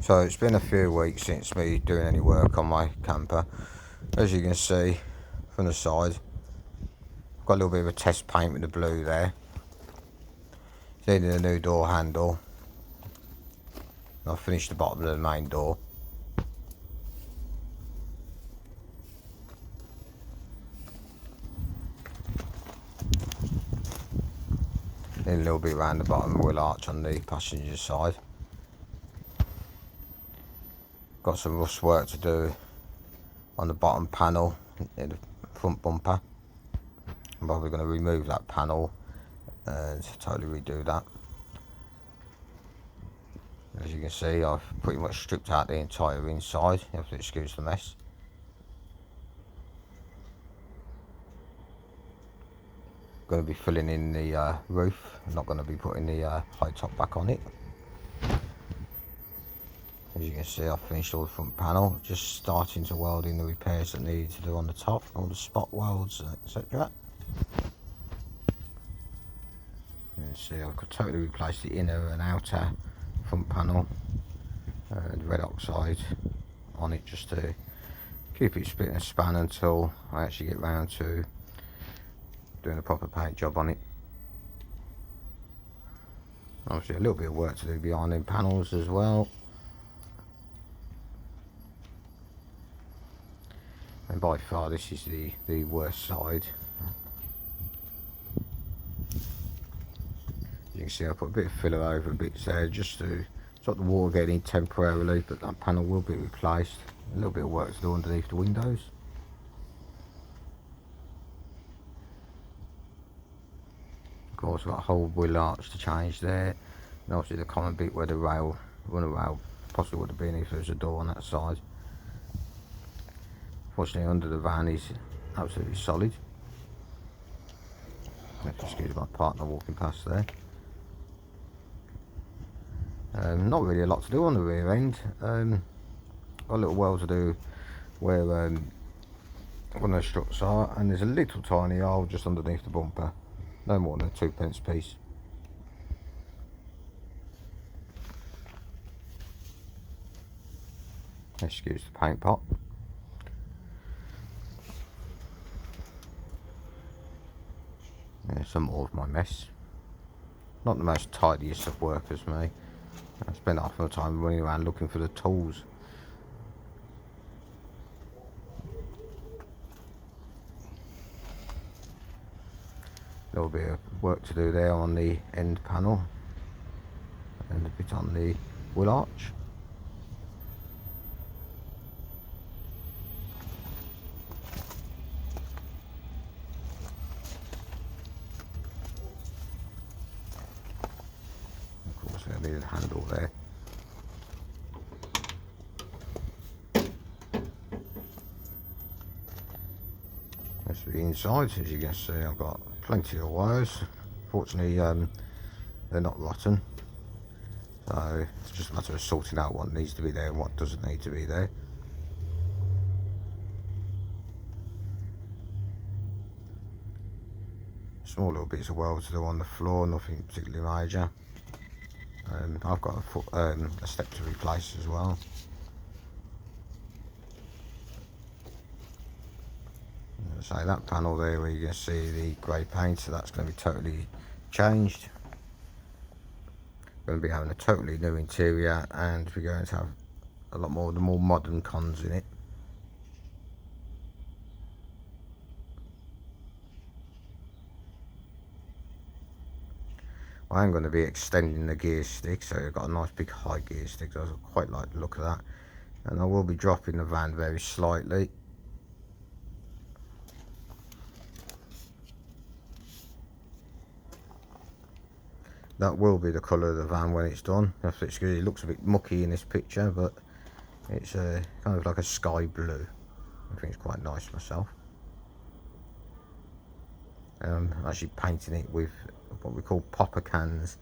So it's been a few weeks since me doing any work on my camper. As you can see from the side, I've got a little bit of a test paint with the blue there. It's needing a new door handle. I've finished the bottom of the main door. Then a little bit around the bottom wheel arch on the passenger side. Got some rust work to do on the bottom panel in the front bumper. I'm probably going to remove that panel and totally redo that. As you can see, I've pretty much stripped out the entire inside. You have to excuse the mess. Going to be filling in the roof. I'm not going to be putting the high top back on it. As you can see, I've finished all the front panel, just starting to weld in the repairs that need to do on the top, all the spot welds, etc. You can see I've totally replaced the inner and outer front panel, the red oxide on it, just to keep it spit and span until I actually get round to doing a proper paint job on it. Obviously a little bit of work to do behind them panels as well. And by far this is the worst side. You can see I put a bit of filler over bits there just to stop the water getting in temporarily, but that panel will be replaced. A little bit of work to do underneath the windows. Of course, got a whole wheel arch to change there, and obviously the common bit where the rail, possibly would have been if there was a door on that side. Fortunately, under the van is absolutely solid. Excuse my partner walking past there. Not really a lot to do on the rear end. Got a little weld to do where one of the struts are, and there's a little tiny hole just underneath the bumper. No more than a 2p piece. Excuse the paint pot. Some more of my mess. Not the most tidiest of workers, me. I spend half my time running around looking for the tools. A little bit of work to do there on the end panel and a bit on the wheel arch. Of course, I need a handle there. That's the inside. As you can see, I've got plenty of wires. Fortunately, they're not rotten, so it's just a matter of sorting out what needs to be there and what doesn't need to be there. Small little bits of weld to do on the floor, nothing particularly major. I've got a step to replace as well. So that panel there where you can see the grey paint, so that's going to be totally changed. Going to be having a totally new interior, and we're going to have a lot more of the more modern cons in it. I am going to be extending the gear stick, so I've got a nice big high gear stick, so I quite like the look of that. And I will be dropping the van very slightly. That will be the colour of the van when it's done. It looks a bit mucky in this picture, but it's kind of like a sky blue. I think it's quite nice myself. I'm actually painting it with what we call popper cans,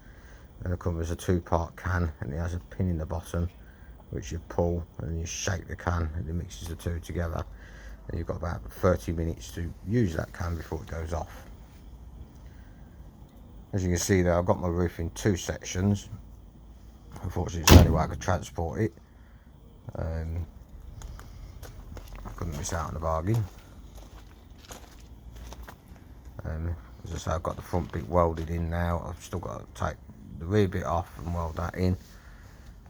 and it comes as a two-part can, and it has a pin in the bottom which you pull and then you shake the can and it mixes the two together, and you've got about 30 minutes to use that can before it goes off. As you can see there, I've got my roof in two sections. Unfortunately, it's the only way I could transport it. I couldn't miss out on the bargain. As I say, I've got the front bit welded in now. I've still got to take the rear bit off and weld that in.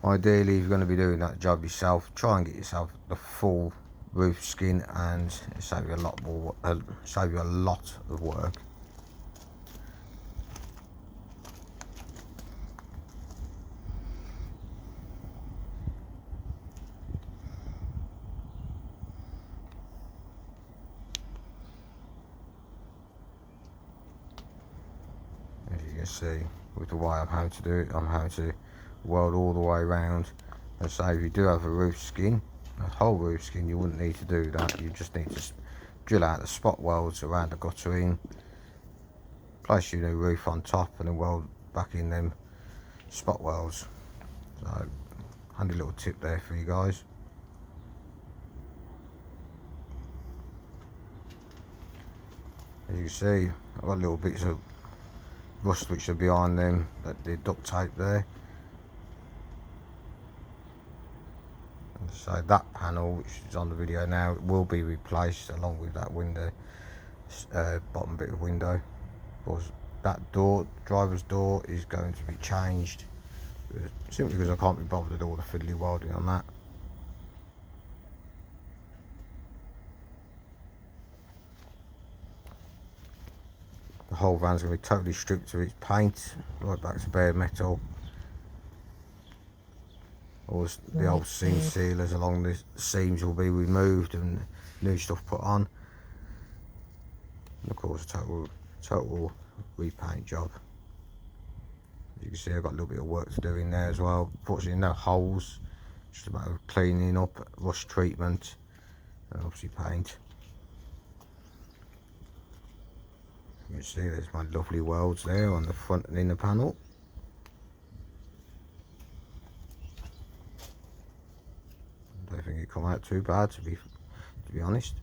Ideally, if you're going to be doing that job yourself, try and get yourself the full roof skin, and it'll save you a lot more, save you a lot of work. As you can see, with the way I'm having to do it, I'm having to weld all the way around. And so if you do have a roof skin, a whole roof skin, you wouldn't need to do that. You just need to drill out the spot welds around the guttering, place your new roof on top, and then weld back in them spot welds. So handy little tip there for you guys. As you can see, I've got little bits of rust which are behind them, the duct tape there. And so that panel, which is on the video now, it will be replaced along with that window, bottom bit of window. Of course, that door, driver's door, is going to be changed, simply because I can't be bothered with all the fiddly welding on that. The whole van's going to be totally stripped of its paint, right back to bare metal. All the old seam sealers along the seams will be removed and new stuff put on. And of course, total repaint job. As you can see, I've got a little bit of work to do in there as well. Fortunately, no holes, just a matter of cleaning up, rust treatment, and obviously paint. You can see there's my lovely welds there on the front and inner panel. I don't think it come out too bad, to be honest.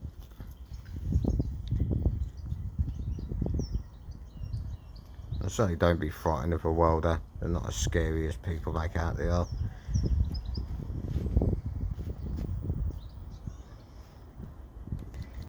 And certainly don't be frightened of a welder. They're not as scary as people make out they are.